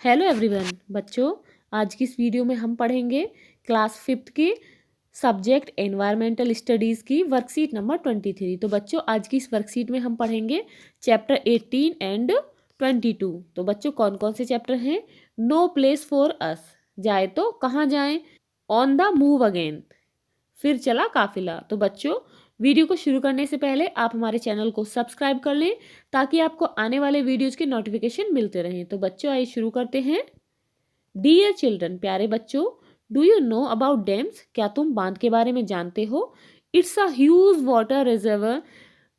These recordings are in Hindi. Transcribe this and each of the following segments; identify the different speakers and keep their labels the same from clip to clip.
Speaker 1: हेलो एवरीवन बच्चों, आज की इस वीडियो में हम पढ़ेंगे क्लास 5th के सब्जेक्ट एनवायरमेंटल स्टडीज़ की वर्कशीट नंबर 23। तो बच्चों आज की इस वर्कशीट में हम पढ़ेंगे चैप्टर 18 एंड 22। तो बच्चों कौन कौन से चैप्टर हैं? नो प्लेस फॉर अस, जाए तो कहाँ जाएं, ऑन द मूव अगेन, फिर चला काफिला। तो बच्चों वीडियो को शुरू करने से पहले आप हमारे चैनल को सब्सक्राइब कर लें ताकि आपको आने वाले वीडियोज के नोटिफिकेशन मिलते रहें। तो बच्चों आइए शुरू करते हैं। डियर चिल्ड्रन, प्यारे बच्चों, do you know about dams? क्या तुम बांध के बारे में जानते हो? It's a huge water reservoir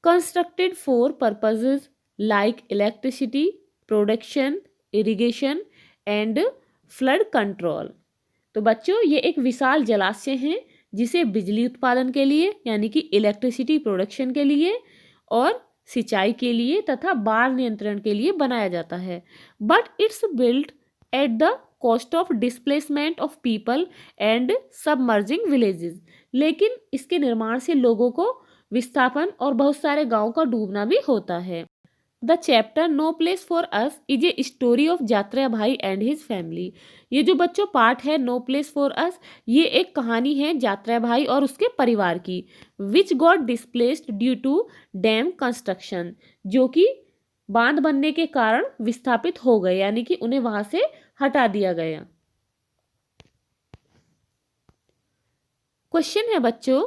Speaker 1: constructed for purposes like electricity production, irrigation and flood control. तो बच्चों ये एक विशाल जलाशय है जिसे बिजली उत्पादन के लिए यानी कि इलेक्ट्रिसिटी प्रोडक्शन के लिए और सिंचाई के लिए तथा बाढ़ नियंत्रण के लिए बनाया जाता है। But it's built at the cost of displacement of people and submerging villages. लेकिन इसके निर्माण से लोगों को विस्थापन और बहुत सारे गांवों का डूबना भी होता है। The chapter no place for us is a story of Jatrabai and his family. ये जो बच्चों पार्ट है नो प्लेस फॉर अस, ये एक कहानी है जात्रा भाई और उसके परिवार की, which got displaced due to dam construction, जो कि बांध बनने के कारण विस्थापित हो गए यानी कि उन्हें वहां से हटा दिया गया। क्वेश्चन है बच्चों,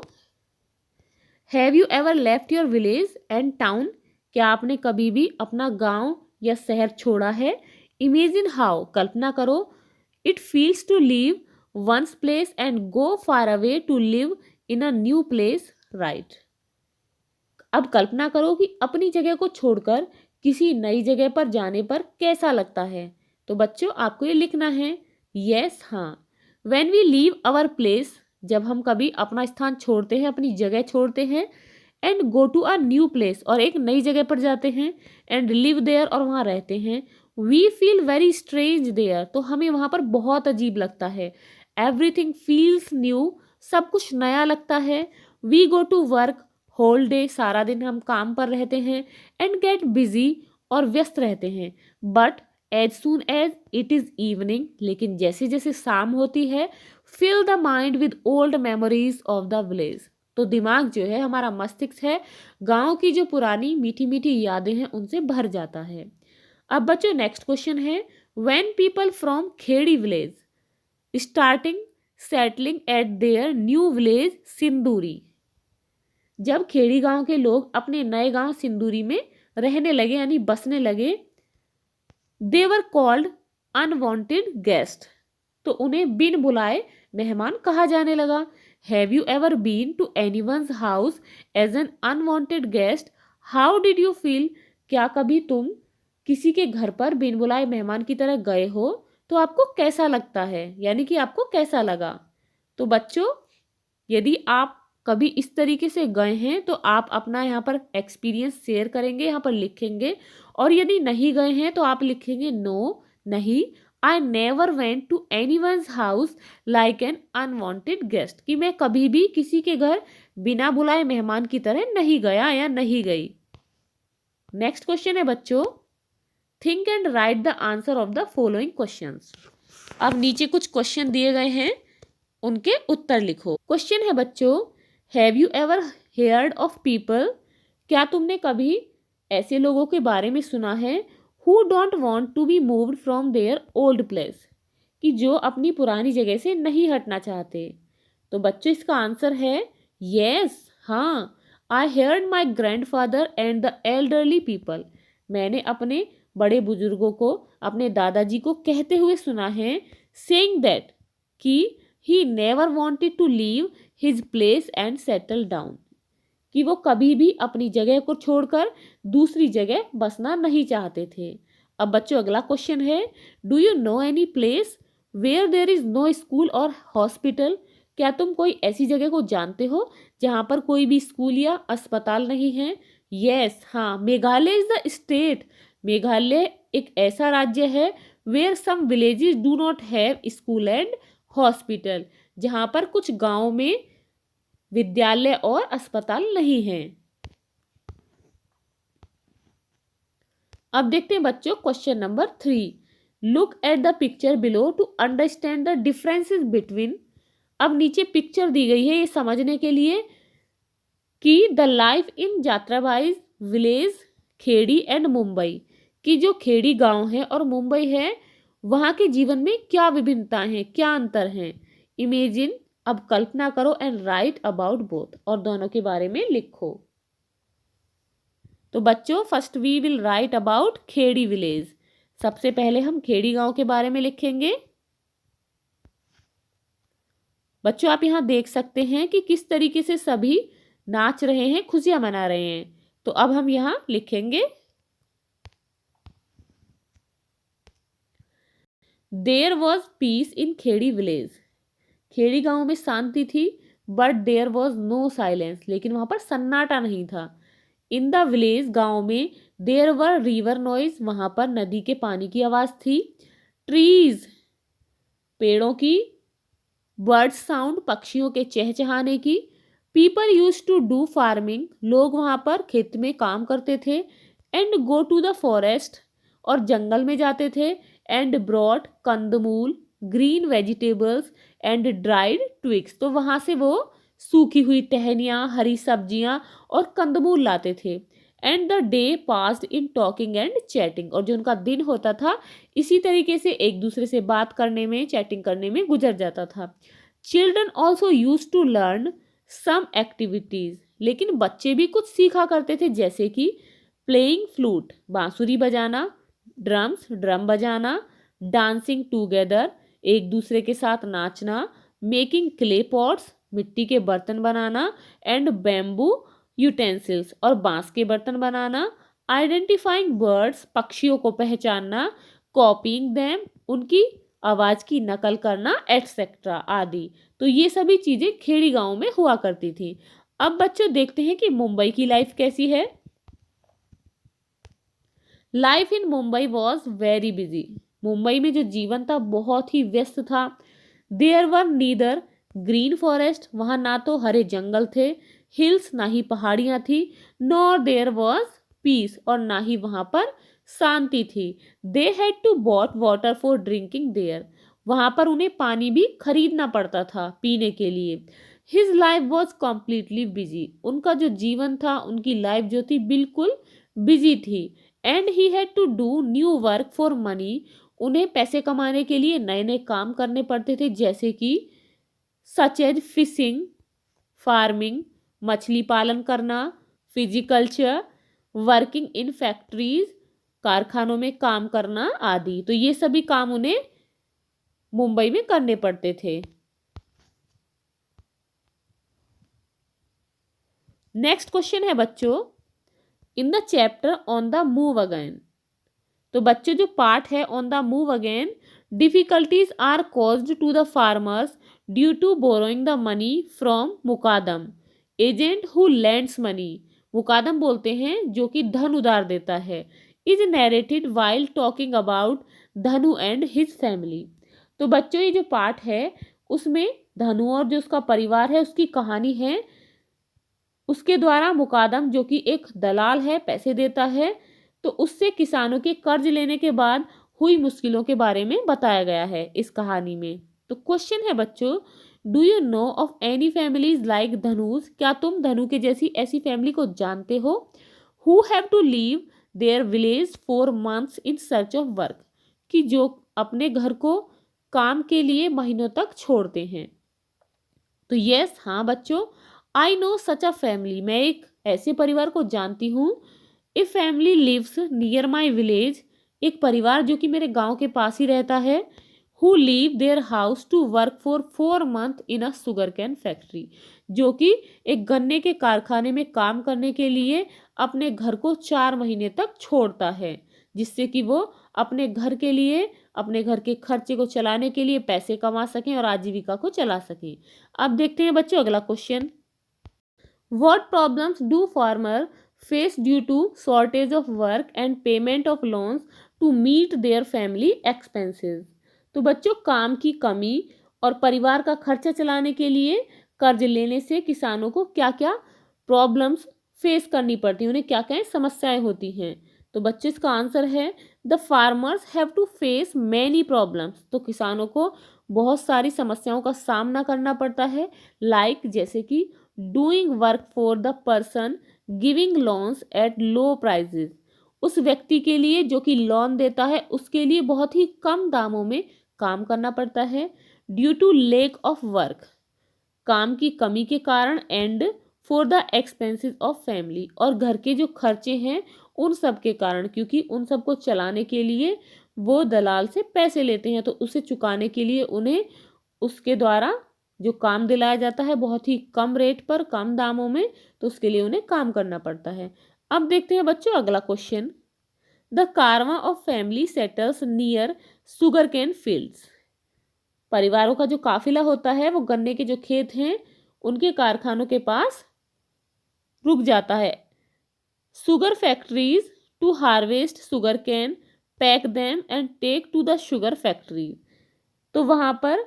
Speaker 1: have you ever left your village and town? क्या आपने कभी भी अपना गांव या शहर छोड़ा है? इमेजिन हाउ, कल्पना करो, it feels to leave once place and go far away to live in a new place, right. अब कल्पना करो कि अपनी जगह को छोड़कर किसी नई जगह पर जाने पर कैसा लगता है। तो बच्चों आपको ये लिखना है यस हाँ। When we leave our place, जब हम कभी अपना स्थान छोड़ते हैं, अपनी जगह छोड़ते हैं, and go to a new place और एक नई जगह पर जाते हैं, एंड लिव देयर और वहाँ रहते हैं, we feel very strange there, तो हमें वहाँ पर बहुत अजीब लगता है। एवरीथिंग फील्स न्यू, सब कुछ नया लगता है। We go to work whole day, सारा दिन हम काम पर रहते हैं, एंड गेट बिजी और व्यस्त रहते हैं। But as soon as it is evening, लेकिन जैसे जैसे शाम होती है, fill the mind with old memories of the village, तो दिमाग जो है हमारा मस्तिष्क है गांव की जो पुरानी मीठी मीठी यादें हैं उनसे भर जाता है। अब बच्चों नेक्स्ट क्वेश्चन है, when people from Khedi village starting settling at their new village Sinduri, जब खेड़ी गांव के लोग अपने नए गांव सिंदूरी में रहने लगे यानी बसने लगे, they were called unwanted guest, तो उन्हें बिन बुलाए मेहमान कहा जाने लगा। Have you ever been to anyone's house as an unwanted guest? How did you feel? क्या कभी तुम किसी के घर पर बिन बुलाए मेहमान की तरह गए हो तो आपको कैसा लगता है, यानी कि आपको कैसा लगा। तो बच्चों यदि आप कभी इस तरीके से गए हैं तो आप अपना यहाँ पर एक्सपीरियंस शेयर करेंगे, यहाँ पर लिखेंगे, और यदि नहीं गए हैं तो आप लिखेंगे नो, नहीं, I never went to anyone's house like an unwanted guest, कि मैं कभी भी किसी के घर बिना बुलाए मेहमान की तरह नहीं गया या नहीं गई। नेक्स्ट क्वेश्चन है बच्चों, think and right the answer of the following questions. अब नीचे कुछ क्वेश्चन दिए गए हैं, उनके उत्तर लिखो। क्वेश्चन है बच्चों, have you ever heard of people? क्या तुमने कभी ऐसे लोगों के बारे में सुना है who don't want to be moved from their old place, कि जो अपनी पुरानी जगह से नहीं हटना चाहते। तो बच्चों इसका आंसर है यस हाँ। I heard my grandfather and the elderly people, मैंने अपने बड़े बुजुर्गों को, अपने दादाजी को कहते हुए सुना है, सेइंग दैट, कि he never wanted to leave his place and settle down, कि वो कभी भी अपनी जगह को छोड़कर दूसरी जगह बसना नहीं चाहते थे। अब बच्चों अगला क्वेश्चन है, do you know any place where there is no school और हॉस्पिटल? क्या तुम कोई ऐसी जगह को जानते हो जहाँ पर कोई भी स्कूल या अस्पताल नहीं है? यस हाँ, Meghalaya is the state, Meghalaya एक ऐसा राज्य है where some villages do not have school and hospital, जहाँ पर कुछ गाँव में विद्यालय और अस्पताल नहीं हैं। अब देखते हैं बच्चों question number 3, look at the picture below to understand the differences between. अब नीचे पिक्चर दी गई है ये समझने के लिए कि the life in Jatrabai village Khedi and Mumbai, कि जो खेड़ी गांव है और मुंबई है वहां के जीवन में क्या विभिन्नताएं हैं, क्या अंतर हैं। इमेजिन, अब कल्पना करो एंड राइट अबाउट बोथ, और दोनों के बारे में लिखो। तो बच्चों first we will write about Khedi village. सबसे पहले हम खेड़ी गांव के बारे में लिखेंगे। बच्चों आप यहां देख सकते हैं कि किस तरीके से सभी नाच रहे हैं, खुशियां मना रहे हैं। तो अब हम यहां लिखेंगे there was peace in Khedi village. Khedi गांव में शांति थी, but there was no silence, लेकिन वहां पर सन्नाटा नहीं था। इन द विलेज गांव में देयर वर रिवर नॉइज, वहां पर नदी के पानी की आवाज थी। ट्रीज पेड़ों की, बर्ड्स साउंड पक्षियों के चहचहाने की। People use to do farming, लोग वहां पर खेत में काम करते थे। And go to the forest, और जंगल में जाते थे। एंड ब्रॉड कंदमूल, green vegetables and dried twigs, तो वहां से वो सूखी हुई टहनियाँ, हरी सब्जियां और कंदमूल लाते थे। And the day passed in talking and chatting, और जो उनका दिन होता था इसी तरीके से एक दूसरे से बात करने में, चैटिंग करने में गुजर जाता था। Children also use to learn some activities, लेकिन बच्चे भी कुछ सीखा करते थे, जैसे कि प्लेइंग फ्लूट बांसुरी बजाना, ड्रम्स ड्रम बजाना, डांसिंग टूगेदर एक दूसरे के साथ नाचना, मेकिंग क्ले पॉट्स मिट्टी के बर्तन बनाना, एंड बैम्बू यूटेंसिल्स और बांस के बर्तन बनाना, आइडेंटिफाइंग बर्ड्स पक्षियों को पहचानना, कॉपिंग देम उनकी आवाज की नकल करना, एटसेट्रा आदि। तो ये सभी चीजें खेड़ी गांव में हुआ करती थी। अब बच्चों देखते हैं कि मुंबई की लाइफ कैसी है। Life in Mumbai was very busy, Mumbai में जो जीवन था बहुत ही व्यस्त था। There were neither green forest, वहां ना तो हरे जंगल थे, हिल्स ना ही पहाड़ियां थी, नॉर देयर वॉज पीस, और ना ही वहां पर शांति थी। They had to bought water for drinking there, वहां पर उन्हें पानी भी खरीदना पड़ता था पीने के लिए। His life was completely busy, उनका जो जीवन था, उनकी लाइफ जो थी बिल्कुल बिजी थी। And he had to do new work for money, उन्हें पैसे कमाने के लिए नए नए काम करने पड़ते थे, जैसे कि सच एज फिशिंग, फार्मिंग मछली पालन करना, फिजिकल्चर वर्किंग इन फैक्ट्रीज कारखानों में काम करना आदि। तो ये सभी काम उन्हें मुंबई में करने पड़ते थे। नेक्स्ट क्वेश्चन है बच्चों, in the chapter on the move again. तो बच्चों जो पार्ट है on the move again, difficulties are caused to the farmers due to borrowing the money from mukadam agent who lends money, mukadam बोलते हैं जो कि धन उधार देता है। Is narrated while talking about Dhanu and his family. तो बच्चों ये जो पार्ट है उसमें धनु और जो उसका परिवार है उसकी कहानी है। उसके द्वारा मुकादम जो कि एक दलाल है, पैसे देता है, तो उससे किसानों के कर्ज लेने के बाद हुई मुश्किलों के बारे में बताया गया है इस कहानी में। तो क्वेश्चन है बच्चों, do you know of any families like Dhanush, क्या तुम धनु के जैसी ऐसी फैमिली को जानते हो, who have to leave their village for months in search of work, कि जो अपने घर को काम के लिए महीनों तक छोड़ते हैं। तो यस, हाँ बच्चों, I know such a family, मैं एक ऐसे परिवार को जानती हूँ। A family lives near my village, एक परिवार जो कि मेरे गांव के पास ही रहता है। Who leave their house to work for 4 months in a sugar cane factory, जो कि एक गन्ने के कारखाने में काम करने के लिए अपने घर को 4 महीने तक छोड़ता है, जिससे कि वो अपने घर के लिए, अपने घर के खर्चे को चलाने के लिए पैसे कमा सकें और आजीविका को चला सकें। अब देखते हैं बच्चों अगला question, what problems do farmer face due to shortage of work and payment of loans to meet their family expenses. तो बच्चों काम की कमी और परिवार का खर्चा चलाने के लिए कर्ज लेने से किसानों को क्या क्या प्रॉब्लम्स फेस करनी पड़ती हैं, उन्हें क्या क्या समस्याएं होती हैं। तो बच्चों इसका आंसर है the farmers have to face many problems, तो किसानों को बहुत सारी समस्याओं का सामना करना पड़ता है, लाइक जैसे कि doing work for the person giving loans at low prices, उस व्यक्ति के लिए जो कि लोन देता है उसके लिए बहुत ही कम दामों में काम करना पड़ता है, due to lack of work, काम की कमी के कारण, and for the expenses of family, और घर के जो खर्चे हैं उन सब के कारण, क्योंकि उन सब को चलाने के लिए वो दलाल से पैसे लेते हैं, तो उसे चुकाने के लिए उन्हें उसके द्वारा जो काम दिलाया जाता है बहुत ही कम रेट पर, कम दामों में, तो उसके लिए उन्हें काम करना पड़ता है। अब देखते हैं बच्चों अगला क्वेश्चन। द कारवा of family settles near sugar cane fields, परिवारों का जो काफिला होता है वो गन्ने के जो खेत हैं उनके कारखानों के पास रुक जाता है। Sugar factories to harvest sugar cane, pack them and take to the sugar factory, तो वहां पर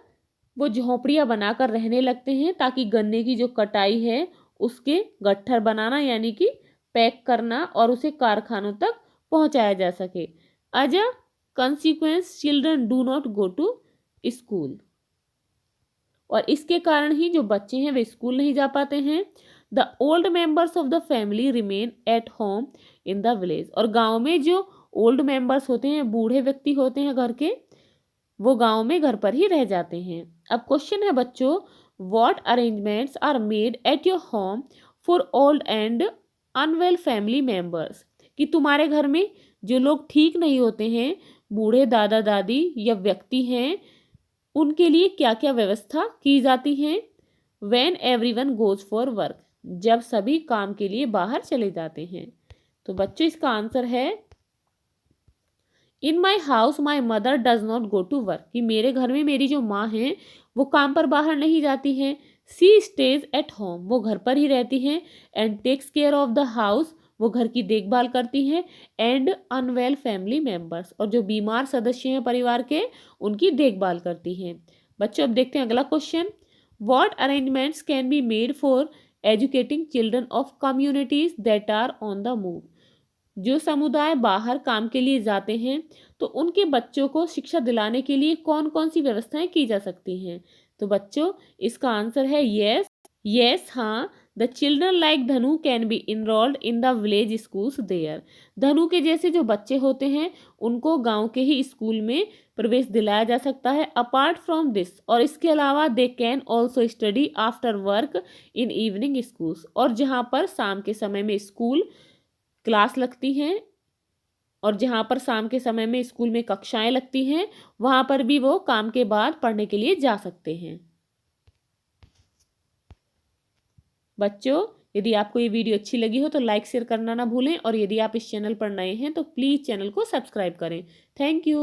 Speaker 1: वो झोपड़ियां बनाकर रहने लगते हैं ताकि गन्ने की जो कटाई है उसके गट्ठर बनाना यानी कि पैक करना और उसे कारखानों तक पहुंचाया जा सके। As a consequence children do not go to school, और इसके कारण ही जो बच्चे हैं वे स्कूल नहीं जा पाते हैं। The old members of the family remain at home in the village, और गांव में जो ओल्ड मेंबर्स होते हैं, बूढ़े व्यक्ति होते हैं घर के, वो गांव में घर पर ही रह जाते हैं। अब क्वेश्चन है बच्चों, what arrangements are made at your home for old and unwell family members, कि तुम्हारे घर में जो लोग ठीक नहीं होते हैं, बूढ़े दादा दादी या व्यक्ति हैं, उनके लिए क्या क्या व्यवस्था की जाती है। When everyone goes for work, जब सभी काम के लिए बाहर चले जाते हैं। तो बच्चों इसका आंसर है in my house my mother does not go to work, कि मेरे घर में मेरी जो माँ है वो काम पर बाहर नहीं जाती हैं। सी स्टेज एट होम, वो घर पर ही रहती हैं। And takes care of the house, वो घर की देखभाल करती हैं। एंड अनवेल फैमिली मेंबर्स, और जो बीमार सदस्य हैं परिवार के उनकी देखभाल करती हैं। बच्चों अब देखते हैं अगला question. What arrangements can be made for educating children of communities that are on the move, जो समुदाय बाहर काम के लिए जाते हैं तो उनके बच्चों को शिक्षा दिलाने के लिए कौन कौन सी व्यवस्थाएं की जा सकती हैं। तो बच्चों इसका आंसर है यस। यस, हाँ, the children like Dhanu can be enrolled in the village schools there, Dhanu के जैसे जो बच्चे होते हैं उनको गांव के ही स्कूल में प्रवेश दिलाया जा सकता है। अपार्ट फ्रॉम दिस, और इसके अलावा they can also study after work in evening schools, और जहाँ पर शाम के समय में स्कूल क्लास लगती हैं और जहाँ पर शाम के समय में स्कूल में कक्षाएं लगती हैं वहाँ पर भी वो काम के बाद पढ़ने के लिए जा सकते हैं। बच्चों यदि आपको ये वीडियो अच्छी लगी हो तो लाइक शेयर करना ना भूलें, और यदि आप इस चैनल पर नए हैं तो प्लीज़ चैनल को सब्सक्राइब करें। Thank you.